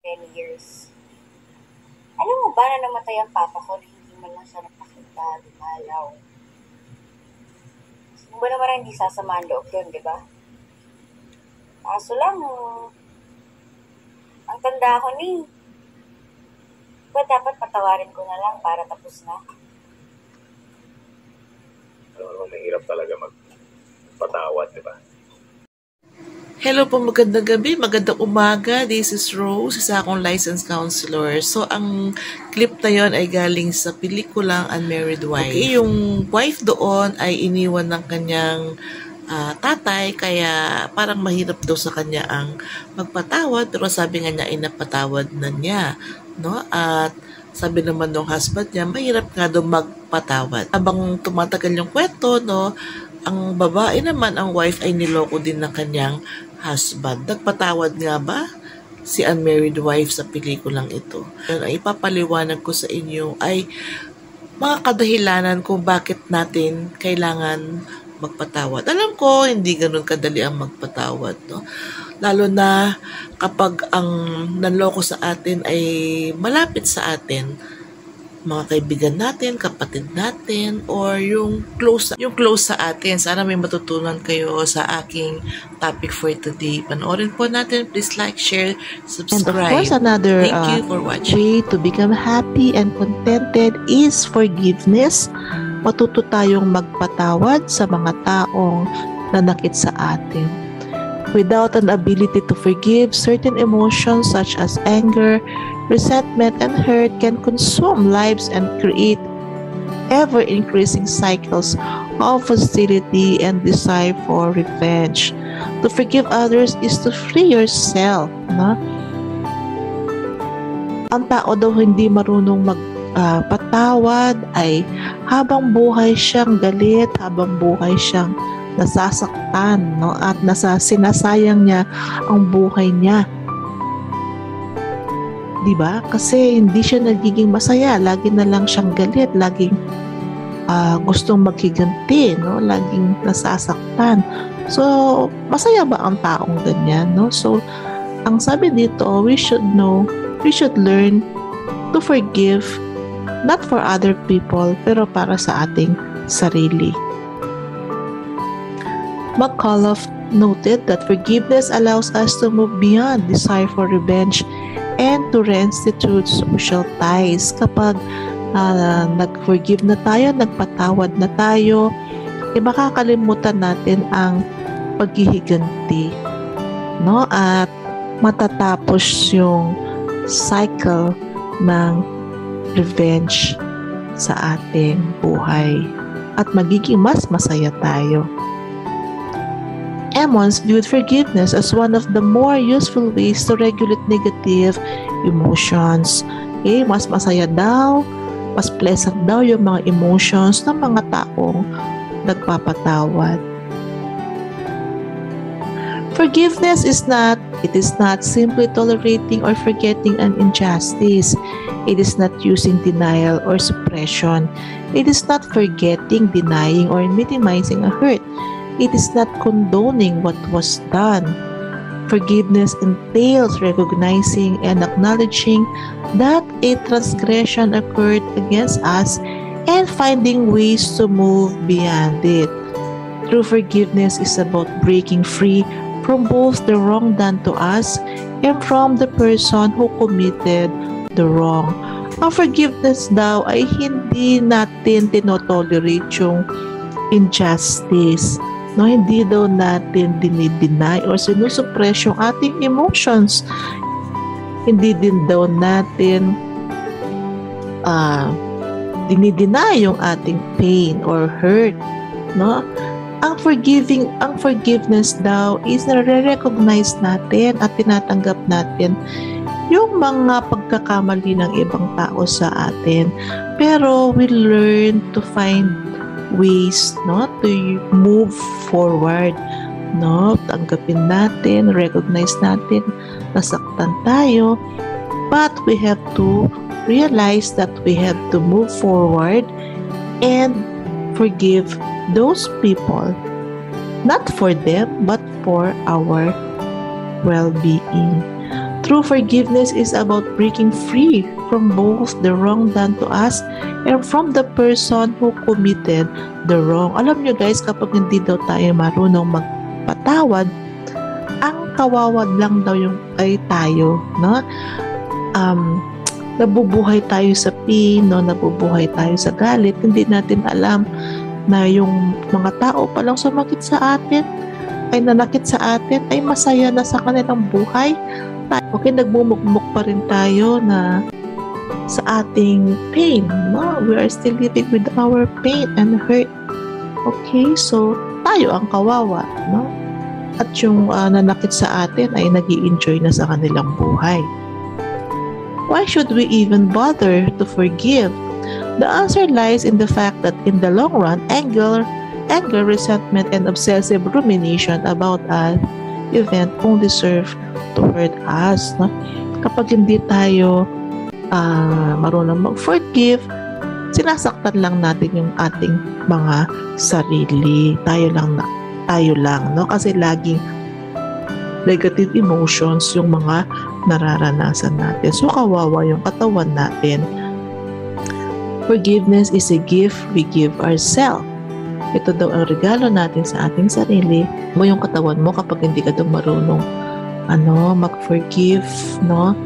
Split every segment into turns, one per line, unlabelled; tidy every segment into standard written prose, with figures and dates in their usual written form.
10 years. Alam mo ba na namatay ang papa ko na hindi man lang siya napakita, dumalaw? Sino ba naman ang hindi sasamahan loob doon, di ba? Kaso lang, ang tanda ko ni, ba dapat patawarin ko na lang para tapos na?
Mahirap talaga magpatawad, di ba?
Hello po, magandang gabi, magandang umaga. This is Rose, isa akong licensed counselor. So, ang clip na yon ay galing sa pelikulang Unmarried Wife. Okay, yung wife doon ay iniwan ng kanyang tatay, kaya parang mahirap daw sa kanya ang magpatawad. Pero sabi nga niya ay napatawad na niya, no? At sabi naman ng husband niya, mahirap nga daw magpatawad. Habang tumatagal yung kwento, no, ang babae naman, ang wife, ay niloko din ng kanyang husband. Nagpatawad nga ba si Unmarried Wife sa pelikulang ito? Ang ipapaliwanag ko sa inyo ay mga kadahilanan kung bakit natin kailangan magpatawad. Alam ko, hindi ganun kadali ang magpatawad, no? Lalo na kapag ang nanloko sa atin ay malapit sa atin, mga kaibigan natin, kapatid natin, or yung close sa atin. Sana may matutunan kayo sa aking topic for today. Panoorin po natin. Please like, share, subscribe.
And of course, another
Thank you for watching.
way to become happy and contented is forgiveness. Matuto tayong magpatawad sa mga taong nanakit sa atin. Without an ability to forgive, certain emotions such as anger, resentment, and hurt can consume lives and create ever-increasing cycles of hostility and desire for revenge. To forgive others is to free yourself. No? Ang tao daw hindi marunong magpatawad ay habang buhay siyang galit, habang buhay siyang nasasaktan, no? At sinasayang niya ang buhay niya. Diba? Kasi hindi siya nagiging masaya. Lagi na lang siyang galit. Laging gustong maghiganti, no? Laging nasasaktan. So, masaya ba ang taong ganyan, no? So, ang sabi dito, we should learn to forgive, not for other people, pero para sa ating sarili. McCullough noted that forgiveness allows us to move beyond desire for revenge and to reinstitute social ties. Kapag nag-forgive na tayo, nagpatawad na tayo, makakalimutan natin ang paghihiganti, no? At matatapos yung cycle ng revenge sa ating buhay at magiging mas masaya tayo. Emmons viewed forgiveness as one of the more useful ways to regulate negative emotions. Okay, mas masaya daw, mas pleasant daw yung mga emotions ng mga taong nagpapatawad. Forgiveness is not simply tolerating or forgetting an injustice. It is not using denial or suppression. It is not forgetting, denying, or minimizing a hurt. It is not condoning what was done. Forgiveness entails recognizing and acknowledging that a transgression occurred against us and finding ways to move beyond it. True forgiveness is about breaking free from both the wrong done to us and from the person who committed the wrong. Ang forgiveness daw ay hindi natin tinotolerate yung injustice. No, hindi daw natin dinideny or sinusuppress yung ating emotions. Hindi din daw natin dinideny yung ating pain or hurt, no? Ang forgiveness daw is nare-recognize natin at tinatanggap natin yung mga pagkakamali ng ibang tao sa atin. Pero we learn to find ways, no, to move forward, no? Tanggapin natin, recognize natin nasaktan tayo, but we have to realize that we have to move forward and forgive those people, not for them but for our well-being. True forgiveness is about breaking free from both the wrong done to us and from the person who committed the wrong. Alam nyo guys, kapag hindi daw tayo marunong magpatawad, ang kawawad lang daw yung ay tayo, no? Nabubuhay tayo sa pain, no? Nabubuhay tayo sa galit. Hindi natin alam na yung mga tao palang sumakit sa atin, ay nanakit sa atin, ay masaya na sa kanilang buhay. Okay, nagmumukmuk pa rin tayo na sa ating pain, no? We are still living with our pain and hurt. Okay, so tayo ang kawawa, no? At yung nanakit sa atin ay nag-i-enjoy na sa kanilang buhay. Why should we even bother to forgive? The answer lies in the fact that in the long run, anger, resentment, and obsessive rumination about an event only serve to hurt us. No? Kapag hindi tayo marunong mag-forgive, sinasaktan lang natin yung ating mga sarili. Tayo lang, no? Kasi laging negative emotions yung mga nararanasan natin. So, kawawa yung katawan natin. Forgiveness is a gift we give ourselves. Ito daw ang regalo natin sa ating sarili. Mo yung katawan mo kapag hindi ka daw marunong mag-forgive, no?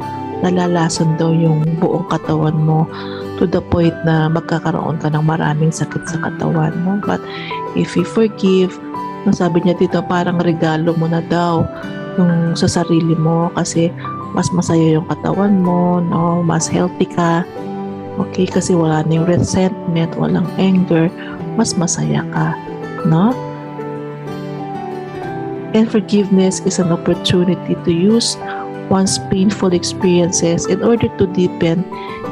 Nalalason daw yung buong katawan mo to the point na magkakaroon ka ng maraming sakit sa katawan mo. But if you forgive, sabi niya dito, parang regalo mo na daw yung sa sarili mo kasi mas masaya yung katawan mo, no? Mas healthy ka. Okay, kasi wala na yung resentment, walang anger, mas masaya ka, no? And forgiveness is an opportunity to use one's painful experiences in order to deepen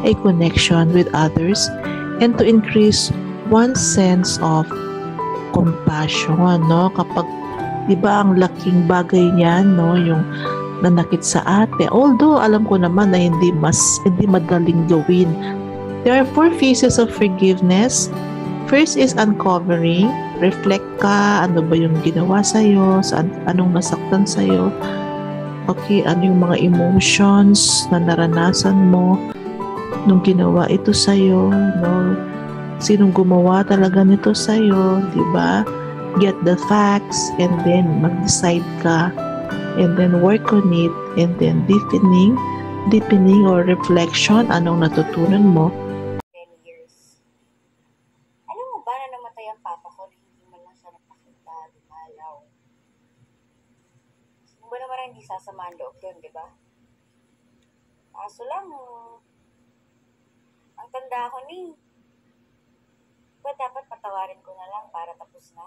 a connection with others and to increase one's sense of compassion, no? Kapag, di ba, ang laking bagay niyan, no? Yung nanakit sa ate. Although, alam ko naman na hindi madaling gawin. There are 4 phases of forgiveness. First is uncovering. Reflect ka, ano ba yung ginawa sa'yo, anong nasaktan sa'yo. Okay, ano yung mga emotions na naranasan mo nung ginawa ito sa'yo, no? Sinong gumawa talaga nito sa'yo, di ba? Get the facts and then mag-decide ka and then work on it and then deepening or reflection, anong natutunan mo.
10 years. Alam mo ba na namatay ang papa ko na hindi man lang siya napakita, dumalaw? Sino ba naman ang hindi sasama ang loob doon, di ba? Kaso lang, ang tanda ko ni, ba dapat patawarin ko na lang para tapos na?